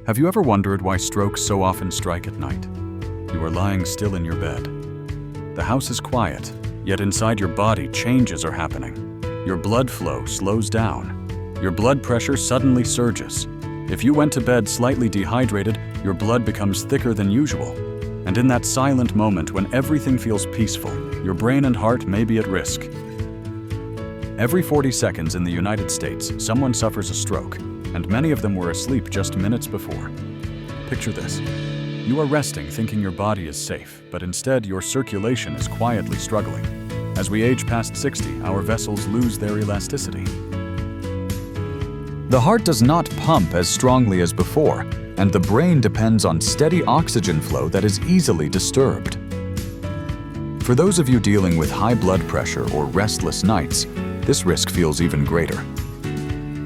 Have you ever wondered why strokes so often strike at night? You are lying still in your bed. The house is quiet, yet inside your body changes are happening. Your blood flow slows down. Your blood pressure suddenly surges. If you went to bed slightly dehydrated, your blood becomes thicker than usual. And in that silent moment when everything feels peaceful, your brain and heart may be at risk. Every 40 seconds in the United States, someone suffers a stroke, and many of them were asleep just minutes before. Picture this. You are resting thinking your body is safe, but instead your circulation is quietly struggling. As we age past 60, our vessels lose their elasticity. The heart does not pump as strongly as before, and the brain depends on steady oxygen flow that is easily disturbed. For those of you dealing with high blood pressure or restless nights, this risk feels even greater.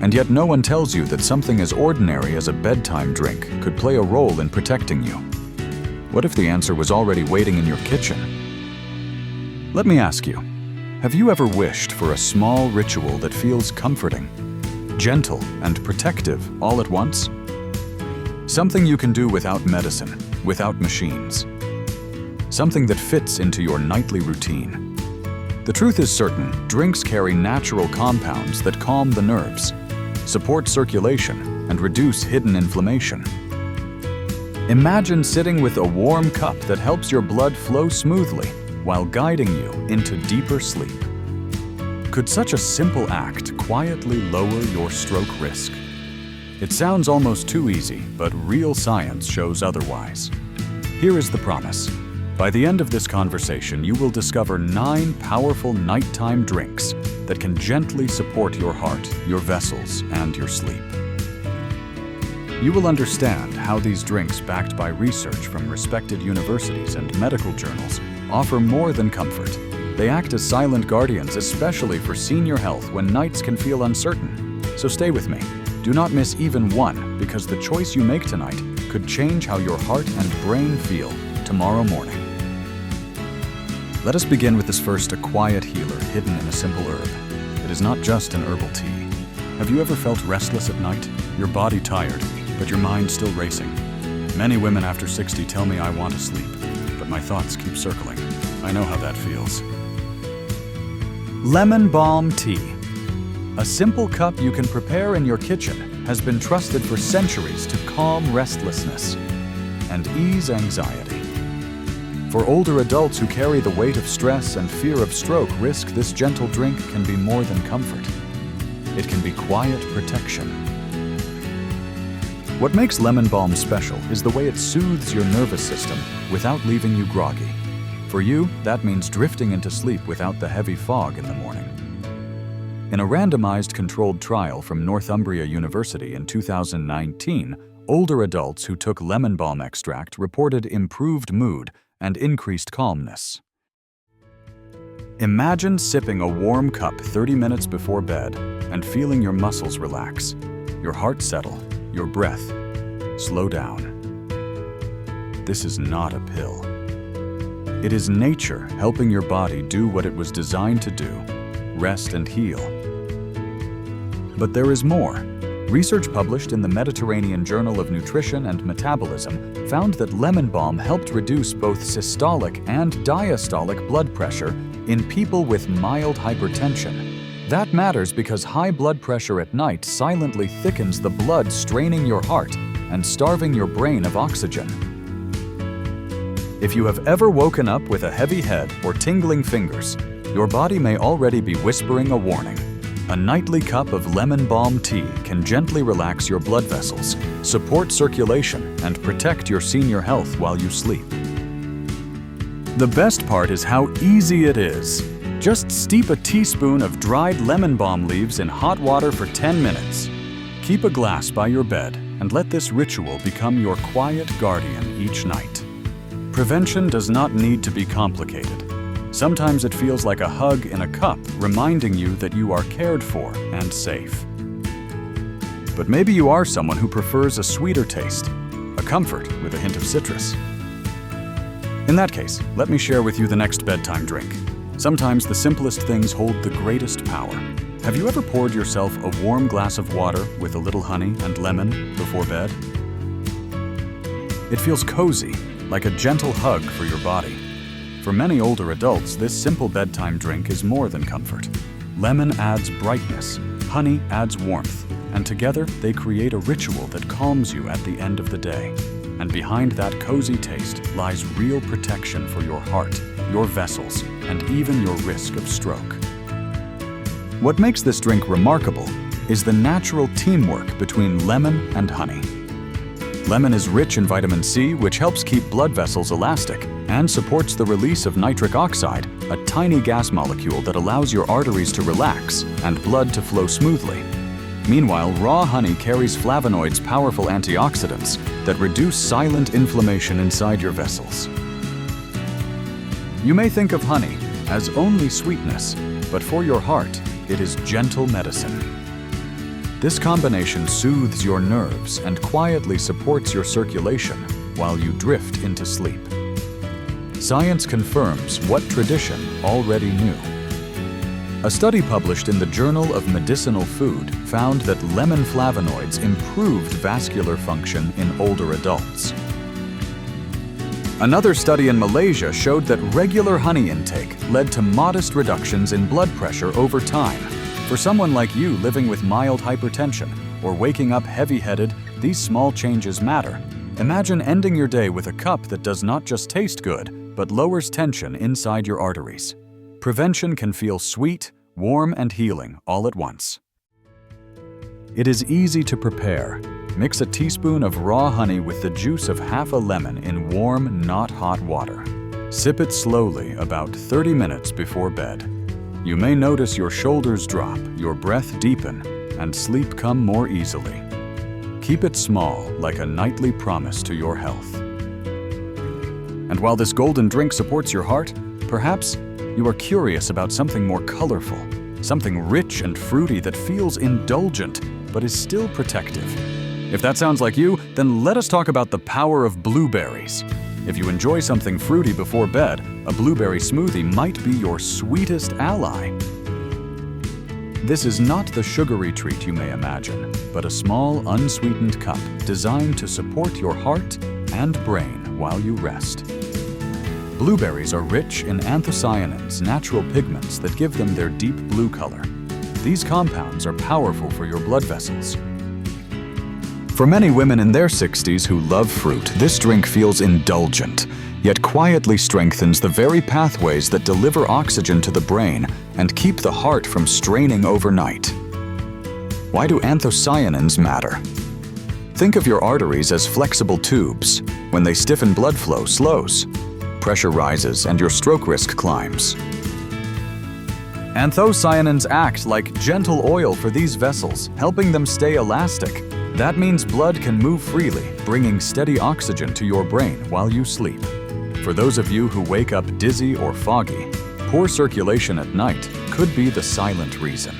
And yet no one tells you that something as ordinary as a bedtime drink could play a role in protecting you. What if the answer was already waiting in your kitchen? Let me ask you, have you ever wished for a small ritual that feels comforting, gentle, and protective all at once? Something you can do without medicine, without machines. Something that fits into your nightly routine. The truth is certain, drinks carry natural compounds that calm the nerves, support circulation, and reduce hidden inflammation. Imagine sitting with a warm cup that helps your blood flow smoothly while guiding you into deeper sleep. Could such a simple act quietly lower your stroke risk? It sounds almost too easy, but real science shows otherwise. Here is the promise. By the end of this conversation, you will discover 9 powerful nighttime drinks that can gently support your heart, your vessels, and your sleep. You will understand how these drinks, backed by research from respected universities and medical journals, offer more than comfort. They act as silent guardians, especially for senior health when nights can feel uncertain. So stay with me. Do not miss even one, because the choice you make tonight could change how your heart and brain feel tomorrow morning. Let us begin with this first, a quiet healer hidden in a simple herb. It is not just an herbal tea. Have you ever felt restless at night? Your body tired, but your mind still racing? Many women after 60 tell me I want to sleep, but my thoughts keep circling. I know how that feels. Lemon Balm Tea. A simple cup you can prepare in your kitchen has been trusted for centuries to calm restlessness and ease anxiety. For older adults who carry the weight of stress and fear of stroke risk, this gentle drink can be more than comfort. It can be quiet protection. What makes lemon balm special is the way it soothes your nervous system without leaving you groggy. For you, that means drifting into sleep without the heavy fog in the morning. In a randomized controlled trial from Northumbria University in 2019, older adults who took lemon balm extract reported improved mood and increased calmness. Imagine sipping a warm cup 30 minutes before bed and feeling your muscles relax, your heart settle, your breath slow down. This is not a pill. It is nature helping your body do what it was designed to do, rest and heal. But there is more. Research published in the Mediterranean Journal of Nutrition and Metabolism found that lemon balm helped reduce both systolic and diastolic blood pressure in people with mild hypertension. That matters because high blood pressure at night silently thickens the blood, straining your heart and starving your brain of oxygen. If you have ever woken up with a heavy head or tingling fingers, your body may already be whispering a warning. A nightly cup of lemon balm tea can gently relax your blood vessels, support circulation, and protect your senior health while you sleep. The best part is how easy it is. Just steep a teaspoon of dried lemon balm leaves in hot water for 10 minutes. Keep a glass by your bed and let this ritual become your quiet guardian each night. Prevention does not need to be complicated. Sometimes it feels like a hug in a cup, reminding you that you are cared for and safe. But maybe you are someone who prefers a sweeter taste, a comfort with a hint of citrus. In that case, let me share with you the next bedtime drink. Sometimes the simplest things hold the greatest power. Have you ever poured yourself a warm glass of water with a little honey and lemon before bed? It feels cozy, like a gentle hug for your body. For many older adults, this simple bedtime drink is more than comfort. Lemon adds brightness, honey adds warmth, and together they create a ritual that calms you at the end of the day. And behind that cozy taste lies real protection for your heart, your vessels, and even your risk of stroke. What makes this drink remarkable is the natural teamwork between lemon and honey. Lemon is rich in vitamin C, which helps keep blood vessels elastic and supports the release of nitric oxide, a tiny gas molecule that allows your arteries to relax and blood to flow smoothly. Meanwhile, raw honey carries flavonoids, powerful antioxidants that reduce silent inflammation inside your vessels. You may think of honey as only sweetness, but for your heart, it is gentle medicine. This combination soothes your nerves and quietly supports your circulation while you drift into sleep. Science confirms what tradition already knew. A study published in the Journal of Medicinal Food found that lemon flavonoids improved vascular function in older adults. Another study in Malaysia showed that regular honey intake led to modest reductions in blood pressure over time. For someone like you living with mild hypertension or waking up heavy-headed, these small changes matter. Imagine ending your day with a cup that does not just taste good, but lowers tension inside your arteries. Prevention can feel sweet, warm, and healing all at once. It is easy to prepare. Mix a teaspoon of raw honey with the juice of half a lemon in warm, not hot water. Sip it slowly about 30 minutes before bed. You may notice your shoulders drop, your breath deepen, and sleep come more easily. Keep it small, like a nightly promise to your health. And while this golden drink supports your heart, perhaps you are curious about something more colorful, something rich and fruity that feels indulgent but is still protective. If that sounds like you, then let us talk about the power of blueberries. If you enjoy something fruity before bed, a blueberry smoothie might be your sweetest ally. This is not the sugary treat you may imagine, but a small, unsweetened cup designed to support your heart and brain while you rest. Blueberries are rich in anthocyanins, natural pigments that give them their deep blue color. These compounds are powerful for your blood vessels. For many women in their 60s who love fruit, this drink feels indulgent, yet quietly strengthens the very pathways that deliver oxygen to the brain and keep the heart from straining overnight. Why do anthocyanins matter? Think of your arteries as flexible tubes. When they stiffen, blood flow slows. Pressure rises and your stroke risk climbs. Anthocyanins act like gentle oil for these vessels, helping them stay elastic. That means blood can move freely, bringing steady oxygen to your brain while you sleep. For those of you who wake up dizzy or foggy, poor circulation at night could be the silent reason.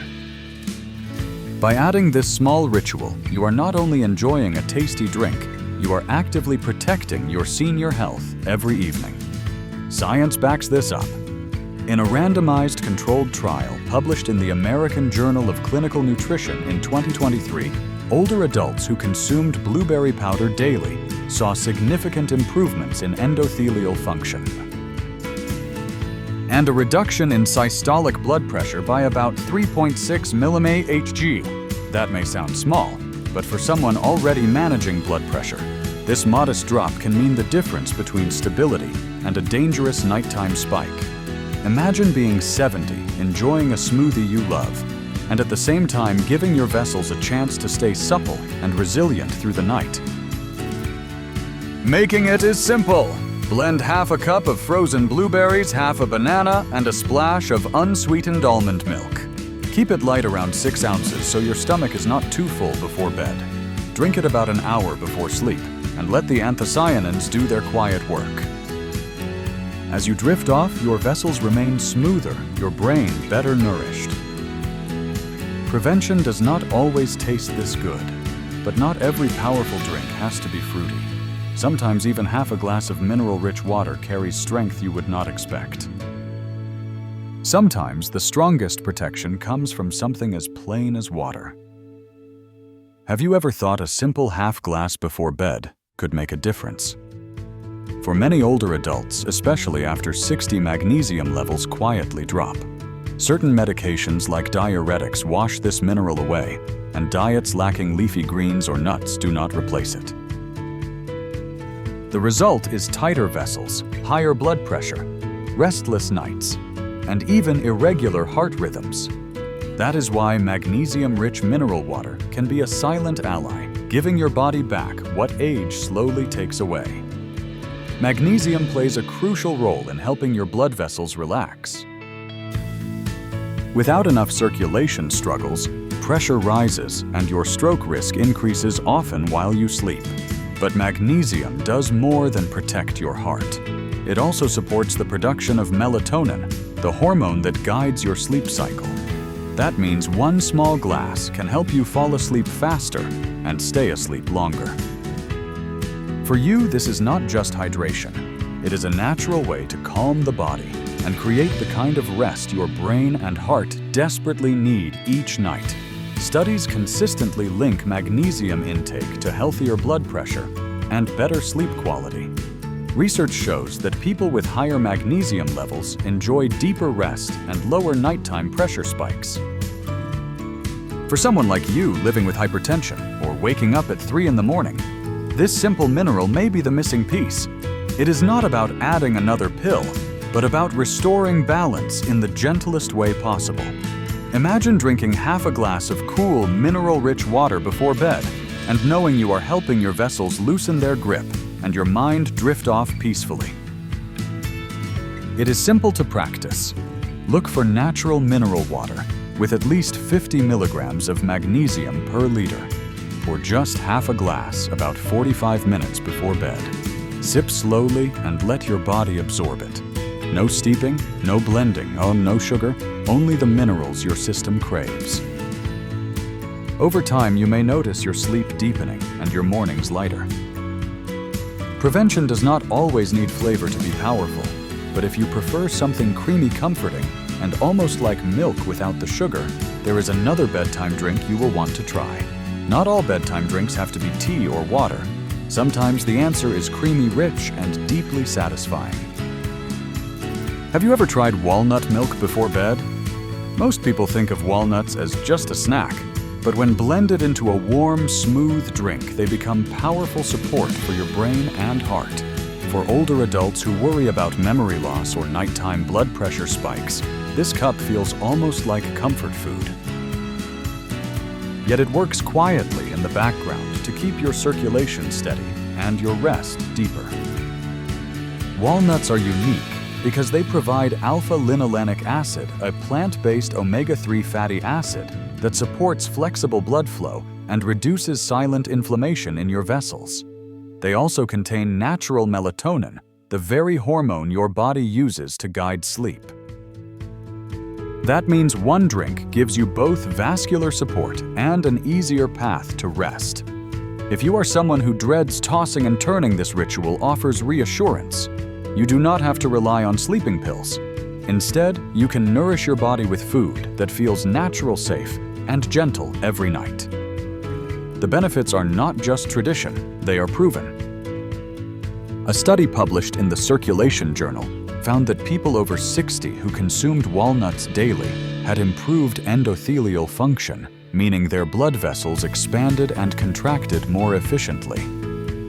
By adding this small ritual, you are not only enjoying a tasty drink, you are actively protecting your senior health every evening. Science backs this up. In a randomized controlled trial published in the American Journal of Clinical Nutrition in 2023, older adults who consumed blueberry powder daily saw significant improvements in endothelial function and a reduction in systolic blood pressure by about 3.6 mmHg. That may sound small, but for someone already managing blood pressure, this modest drop can mean the difference between stability and a dangerous nighttime spike. Imagine being 70, enjoying a smoothie you love, and at the same time giving your vessels a chance to stay supple and resilient through the night. Making it is simple. Blend half a cup of frozen blueberries, half a banana, and a splash of unsweetened almond milk. Keep it light around 6 ounces so your stomach is not too full before bed. Drink it about an hour before sleep, and let the anthocyanins do their quiet work. As you drift off, your vessels remain smoother, your brain better nourished. Prevention does not always taste this good, but not every powerful drink has to be fruity. Sometimes even half a glass of mineral-rich water carries strength you would not expect. Sometimes the strongest protection comes from something as plain as water. Have you ever thought a simple half glass before bed could make a difference. For many older adults, especially after 60 magnesium levels quietly drop, certain medications like diuretics wash this mineral away, and diets lacking leafy greens or nuts do not replace it. The result is tighter vessels, higher blood pressure, restless nights, and even irregular heart rhythms. That is why magnesium-rich mineral water can be a silent ally, giving your body back what age slowly takes away. Magnesium plays a crucial role in helping your blood vessels relax. Without enough circulation struggles, pressure rises and your stroke risk increases often while you sleep. But magnesium does more than protect your heart. It also supports the production of melatonin, the hormone that guides your sleep cycle. That means one small glass can help you fall asleep faster and stay asleep longer. For you, this is not just hydration. It is a natural way to calm the body and create the kind of rest your brain and heart desperately need each night. Studies consistently link magnesium intake to healthier blood pressure and better sleep quality. Research shows that people with higher magnesium levels enjoy deeper rest and lower nighttime pressure spikes. For someone like you living with hypertension or waking up at 3 in the morning, this simple mineral may be the missing piece. It is not about adding another pill, but about restoring balance in the gentlest way possible. Imagine drinking half a glass of cool, mineral-rich water before bed and knowing you are helping your vessels loosen their grip and your mind drift off peacefully. It is simple to practice. Look for natural mineral water with at least 50 milligrams of magnesium per liter, or just half a glass about 45 minutes before bed. Sip slowly and let your body absorb it. No steeping, no blending, no sugar, only the minerals your system craves. Over time, you may notice your sleep deepening and your mornings lighter. Prevention does not always need flavor to be powerful, but if you prefer something creamy comforting and almost like milk without the sugar, there is another bedtime drink you will want to try. Not all bedtime drinks have to be tea or water. Sometimes the answer is creamy rich and deeply satisfying. Have you ever tried walnut milk before bed? Most people think of walnuts as just a snack, but when blended into a warm, smooth drink, they become powerful support for your brain and heart. For older adults who worry about memory loss or nighttime blood pressure spikes, this cup feels almost like comfort food. Yet it works quietly in the background to keep your circulation steady and your rest deeper. Walnuts are unique because they provide alpha-linolenic acid, a plant-based omega-3 fatty acid that supports flexible blood flow and reduces silent inflammation in your vessels. They also contain natural melatonin, the very hormone your body uses to guide sleep. That means one drink gives you both vascular support and an easier path to rest. If you are someone who dreads tossing and turning, this ritual offers reassurance. You do not have to rely on sleeping pills. Instead, you can nourish your body with food that feels natural, safe, and gentle every night. The benefits are not just tradition, they are proven. A study published in the Circulation Journal found that people over 60 who consumed walnuts daily had improved endothelial function, meaning their blood vessels expanded and contracted more efficiently.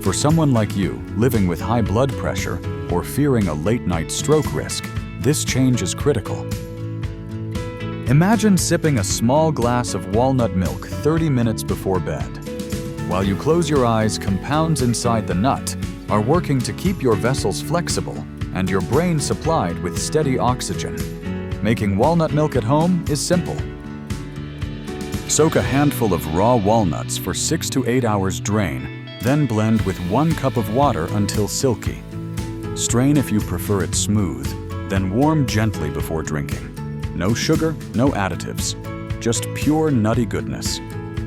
For someone like you, living with high blood pressure or fearing a late-night stroke risk, this change is critical. Imagine sipping a small glass of walnut milk 30 minutes before bed. While you close your eyes, compounds inside the nut are working to keep your vessels flexible and your brain supplied with steady oxygen. Making walnut milk at home is simple. Soak a handful of raw walnuts for 6 to 8 hours, drain, then blend with 1 cup of water until silky. Strain if you prefer it smooth, then warm gently before drinking. No sugar, no additives, just pure nutty goodness.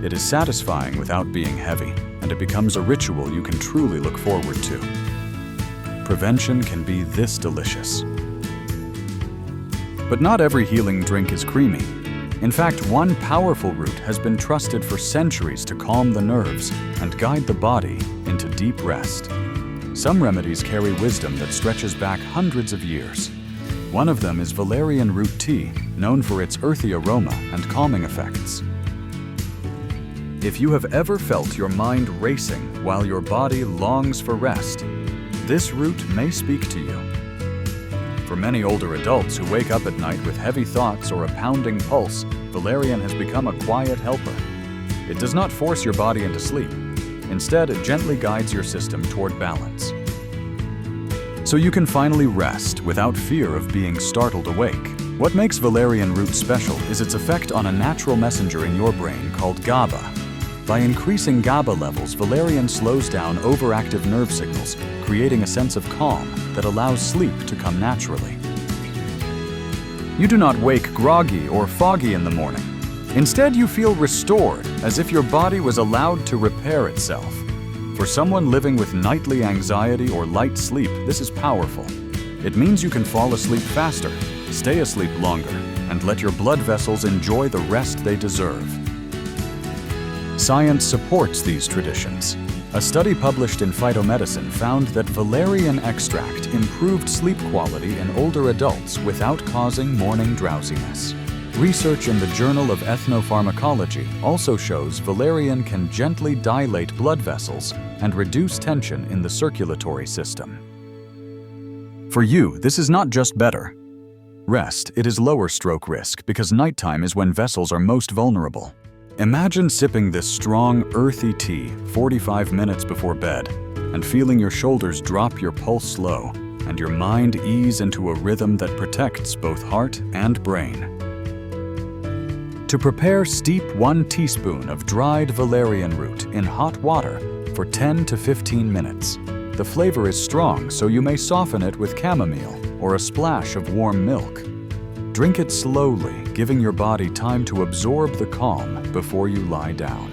It is satisfying without being heavy, and it becomes a ritual you can truly look forward to. Prevention can be this delicious. But not every healing drink is creamy. In fact, one powerful root has been trusted for centuries to calm the nerves and guide the body into deep rest. Some remedies carry wisdom that stretches back hundreds of years. One of them is valerian root tea, known for its earthy aroma and calming effects. If you have ever felt your mind racing while your body longs for rest, this root may speak to you. For many older adults who wake up at night with heavy thoughts or a pounding pulse, valerian has become a quiet helper. It does not force your body into sleep. Instead, it gently guides your system toward balance. So you can finally rest without fear of being startled awake. What makes valerian root special is its effect on a natural messenger in your brain called GABA. By increasing GABA levels, valerian slows down overactive nerve signals, creating a sense of calm that allows sleep to come naturally. You do not wake groggy or foggy in the morning. Instead, you feel restored, as if your body was allowed to repair itself. For someone living with nightly anxiety or light sleep, this is powerful. It means you can fall asleep faster, stay asleep longer, and let your blood vessels enjoy the rest they deserve. Science supports these traditions. A study published in Phytomedicine found that valerian extract improved sleep quality in older adults without causing morning drowsiness. Research in the Journal of Ethnopharmacology also shows valerian can gently dilate blood vessels and reduce tension in the circulatory system. For you, this is not just better rest, it is lower stroke risk because nighttime is when vessels are most vulnerable. Imagine sipping this strong, earthy tea 45 minutes before bed and feeling your shoulders drop, your pulse slow, and your mind ease into a rhythm that protects both heart and brain. To prepare, steep 1 teaspoon of dried valerian root in hot water for 10 to 15 minutes. The flavor is strong, so you may soften it with chamomile or a splash of warm milk. Drink it slowly, giving your body time to absorb the calm before you lie down.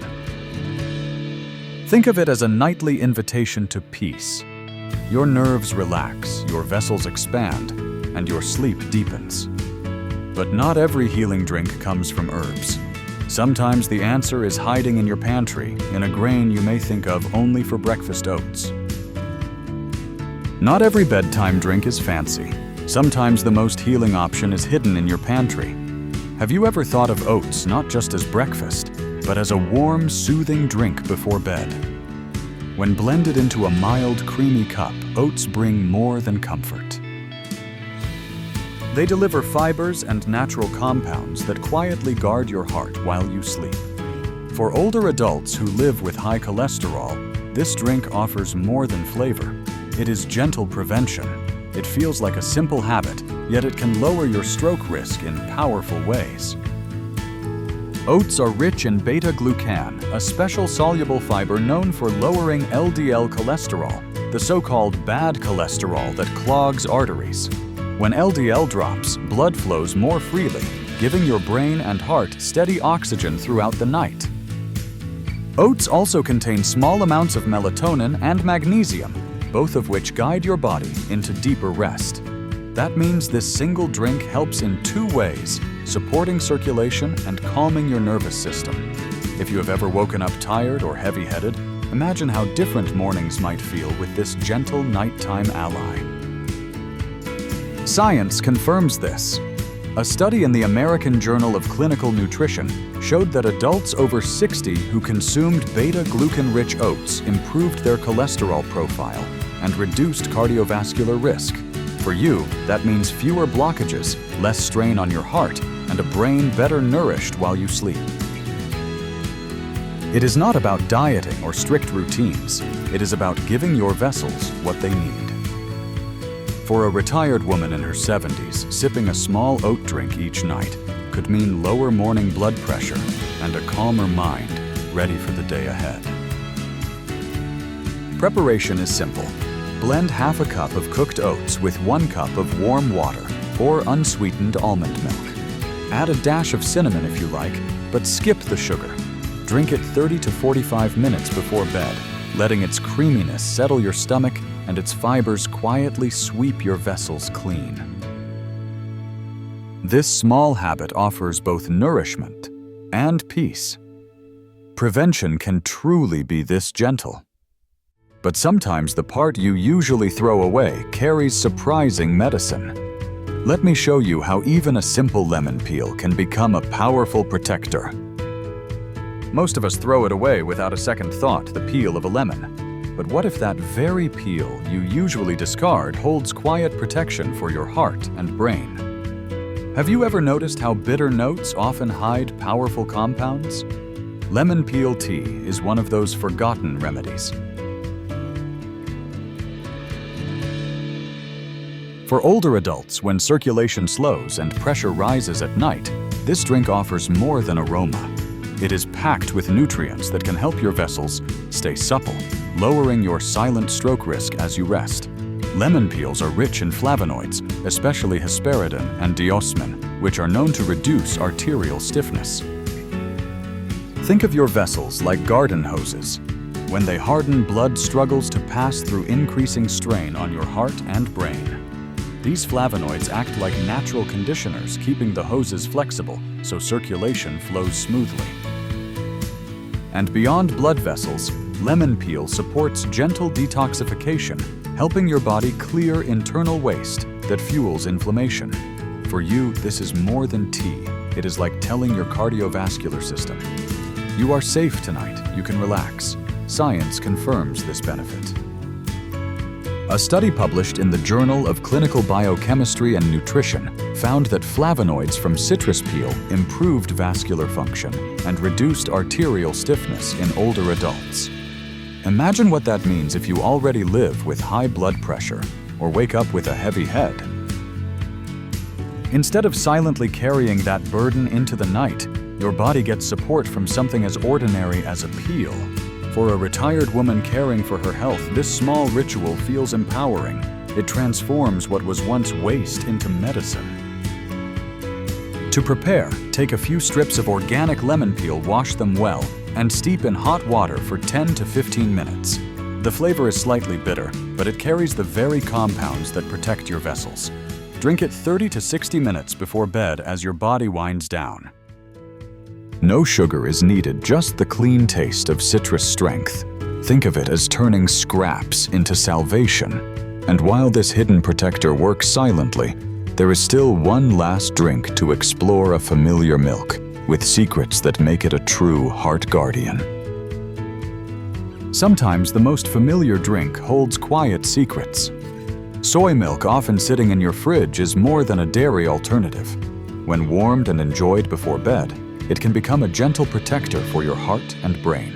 Think of it as a nightly invitation to peace. Your nerves relax, your vessels expand, and your sleep deepens. But not every healing drink comes from herbs. Sometimes the answer is hiding in your pantry, in a grain you may think of only for breakfast oats. Not every bedtime drink is fancy. Sometimes the most healing option is hidden in your pantry. Have you ever thought of oats not just as breakfast, but as a warm, soothing drink before bed? When blended into a mild, creamy cup, oats bring more than comfort. They deliver fibers and natural compounds that quietly guard your heart while you sleep. For older adults who live with high cholesterol, this drink offers more than flavor. It is gentle prevention. It feels like a simple habit, yet it can lower your stroke risk in powerful ways. Oats are rich in beta-glucan, a special soluble fiber known for lowering LDL cholesterol, the so-called bad cholesterol that clogs arteries. When LDL drops, blood flows more freely, giving your brain and heart steady oxygen throughout the night. Oats also contain small amounts of melatonin and magnesium, both of which guide your body into deeper rest. That means this single drink helps in 2 ways, supporting circulation and calming your nervous system. If you have ever woken up tired or heavy-headed, imagine how different mornings might feel with this gentle nighttime ally. Science confirms this. A study in the American Journal of Clinical Nutrition showed that adults over 60 who consumed beta-glucan-rich oats improved their cholesterol profile and reduced cardiovascular risk. For you, that means fewer blockages, less strain on your heart, and a brain better nourished while you sleep. It is not about dieting or strict routines. It is about giving your vessels what they need. For a retired woman in her 70s, sipping a small oat drink each night could mean lower morning blood pressure and a calmer mind, ready for the day ahead. Preparation is simple. Blend half a cup of cooked oats with 1 cup of warm water or unsweetened almond milk. Add a dash of cinnamon if you like, but skip the sugar. Drink it 30 to 45 minutes before bed, letting its creaminess settle your stomach and its fibers quietly sweep your vessels clean. This small habit offers both nourishment and peace. Prevention can truly be this gentle. But sometimes the part you usually throw away carries surprising medicine. Let me show you how even a simple lemon peel can become a powerful protector. Most of us throw it away without a second thought, the peel of a lemon. But what if that very peel you usually discard holds quiet protection for your heart and brain? Have you ever noticed how bitter notes often hide powerful compounds? Lemon peel tea is one of those forgotten remedies. For older adults, when circulation slows and pressure rises at night, this drink offers more than aroma. It is packed with nutrients that can help your vessels stay supple, lowering your silent stroke risk as you rest. Lemon peels are rich in flavonoids, especially hesperidin and diosmin, which are known to reduce arterial stiffness. Think of your vessels like garden hoses. When they harden, blood struggles to pass through, increasing strain on your heart and brain. These flavonoids act like natural conditioners, keeping the hoses flexible so circulation flows smoothly. And beyond blood vessels, lemon peel supports gentle detoxification, helping your body clear internal waste that fuels inflammation. For you, this is more than tea. It is like telling your cardiovascular system, "You are safe tonight, you can relax." Science confirms this benefit. A study published in the Journal of Clinical Biochemistry and Nutrition found that flavonoids from citrus peel improved vascular function and reduced arterial stiffness in older adults. Imagine what that means if you already live with high blood pressure or wake up with a heavy head. Instead of silently carrying that burden into the night, your body gets support from something as ordinary as a peel. For a retired woman caring for her health, this small ritual feels empowering. It transforms what was once waste into medicine. To prepare, take a few strips of organic lemon peel, wash them well, and steep in hot water for 10 to 15 minutes. The flavor is slightly bitter, but it carries the very compounds that protect your vessels. Drink it 30 to 60 minutes before bed as your body winds down. No sugar is needed, just the clean taste of citrus strength. Think of it as turning scraps into salvation. And while this hidden protector works silently, there is still one last drink to explore, a familiar milk, with secrets that make it a true heart guardian. Sometimes the most familiar drink holds quiet secrets. Soy milk, often sitting in your fridge, is more than a dairy alternative. When warmed and enjoyed before bed, it can become a gentle protector for your heart and brain.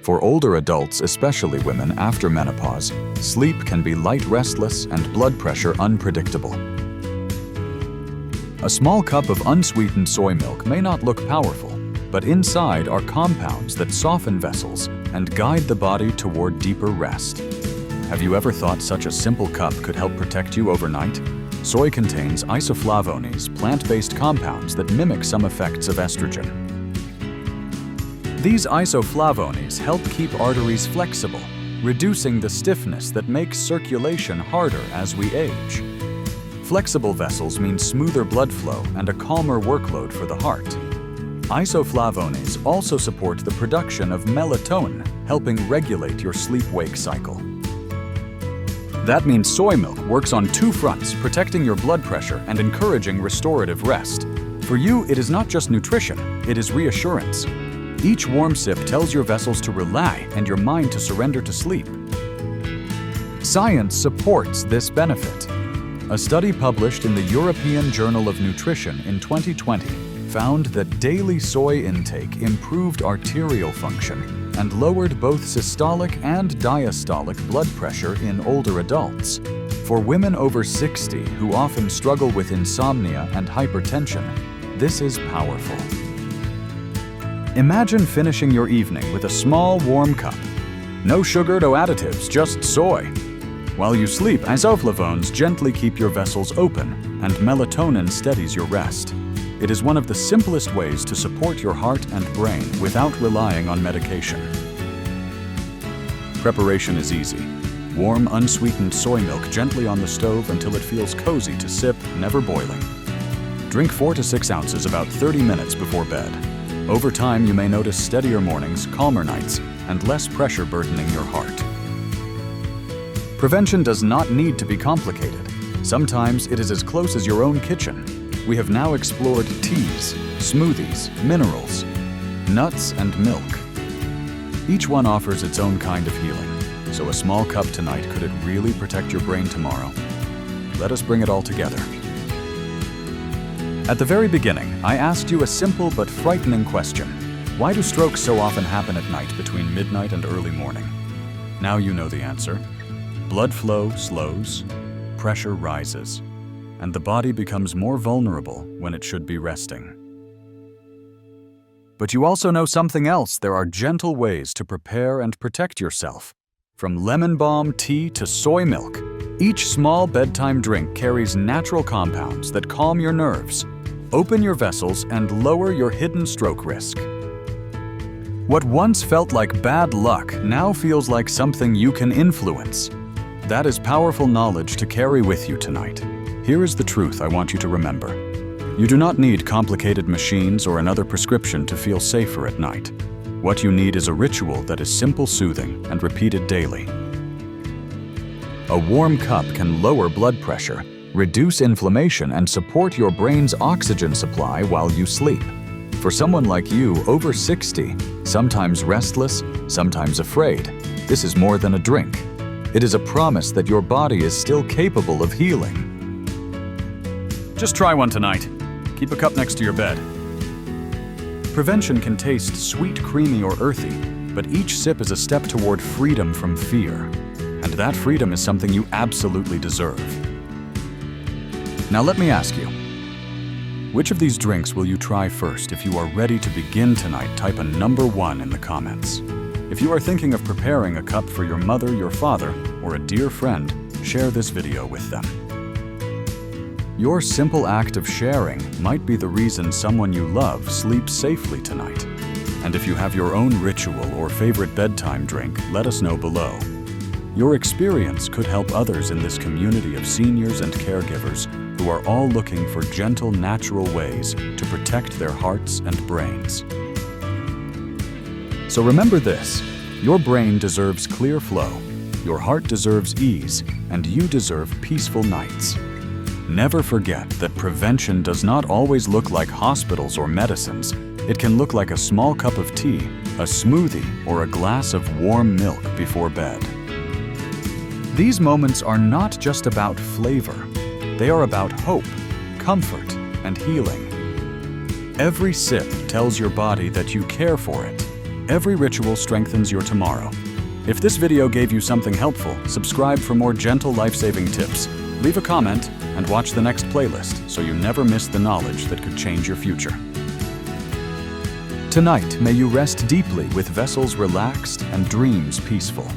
For older adults, especially women after menopause, sleep can be light, restless, and blood pressure unpredictable. A small cup of unsweetened soy milk may not look powerful, but inside are compounds that soften vessels and guide the body toward deeper rest. Have you ever thought such a simple cup could help protect you overnight? Soy contains isoflavones, plant-based compounds that mimic some effects of estrogen. These isoflavones help keep arteries flexible, reducing the stiffness that makes circulation harder as we age. Flexible vessels mean smoother blood flow and a calmer workload for the heart. Isoflavones also support the production of melatonin, helping regulate your sleep-wake cycle. That means soy milk works on two fronts, protecting your blood pressure and encouraging restorative rest. For you, it is not just nutrition, it is reassurance. Each warm sip tells your vessels to rely and your mind to surrender to sleep. Science supports this benefit. A study published in the European Journal of Nutrition in 2020 found that daily soy intake improved arterial function and lowered both systolic and diastolic blood pressure in older adults. For women over 60 who often struggle with insomnia and hypertension, this is powerful. Imagine finishing your evening with a small warm cup. No sugar, no additives, just soy. While you sleep, isoflavones gently keep your vessels open, and melatonin steadies your rest. It is one of the simplest ways to support your heart and brain without relying on medication. Preparation is easy. Warm, unsweetened soy milk gently on the stove until it feels cozy to sip, never boiling. Drink 4 to 6 ounces about 30 minutes before bed. Over time, you may notice steadier mornings, calmer nights, and less pressure burdening your heart. Prevention does not need to be complicated. Sometimes it is as close as your own kitchen. We have now explored teas, smoothies, minerals, nuts, and milk. Each one offers its own kind of healing, so a small cup tonight, could it really protect your brain tomorrow? Let us bring it all together. At the very beginning, I asked you a simple but frightening question. Why do strokes so often happen at night between midnight and early morning? Now you know the answer. Blood flow slows, pressure rises, and the body becomes more vulnerable when it should be resting. But you also know something else. There are gentle ways to prepare and protect yourself. From lemon balm tea to soy milk, each small bedtime drink carries natural compounds that calm your nerves, open your vessels, and lower your hidden stroke risk. What once felt like bad luck now feels like something you can influence. That is powerful knowledge to carry with you tonight. Here is the truth I want you to remember. You do not need complicated machines or another prescription to feel safer at night. What you need is a ritual that is simple, soothing, and repeated daily. A warm cup can lower blood pressure, reduce inflammation, and support your brain's oxygen supply while you sleep. For someone like you, over 60, sometimes restless, sometimes afraid, this is more than a drink. It is a promise that your body is still capable of healing. Just try one tonight. Keep a cup next to your bed. Prevention can taste sweet, creamy, or earthy, but each sip is a step toward freedom from fear. And that freedom is something you absolutely deserve. Now let me ask you, which of these drinks will you try first? If you are ready to begin tonight, type a number 1 in the comments. If you are thinking of preparing a cup for your mother, your father, or a dear friend, share this video with them. Your simple act of sharing might be the reason someone you love sleeps safely tonight. And if you have your own ritual or favorite bedtime drink, let us know below. Your experience could help others in this community of seniors and caregivers who are all looking for gentle, natural ways to protect their hearts and brains. So remember this, your brain deserves clear flow, your heart deserves ease, and you deserve peaceful nights. Never forget that prevention does not always look like hospitals or medicines. It can look like a small cup of tea, a smoothie, or a glass of warm milk before bed. These moments are not just about flavor. They are about hope, comfort, and healing. Every sip tells your body that you care for it. Every ritual strengthens your tomorrow. If this video gave you something helpful, subscribe for more gentle life-saving tips. Leave a comment and watch the next playlist so you never miss the knowledge that could change your future. Tonight, may you rest deeply with vessels relaxed and dreams peaceful.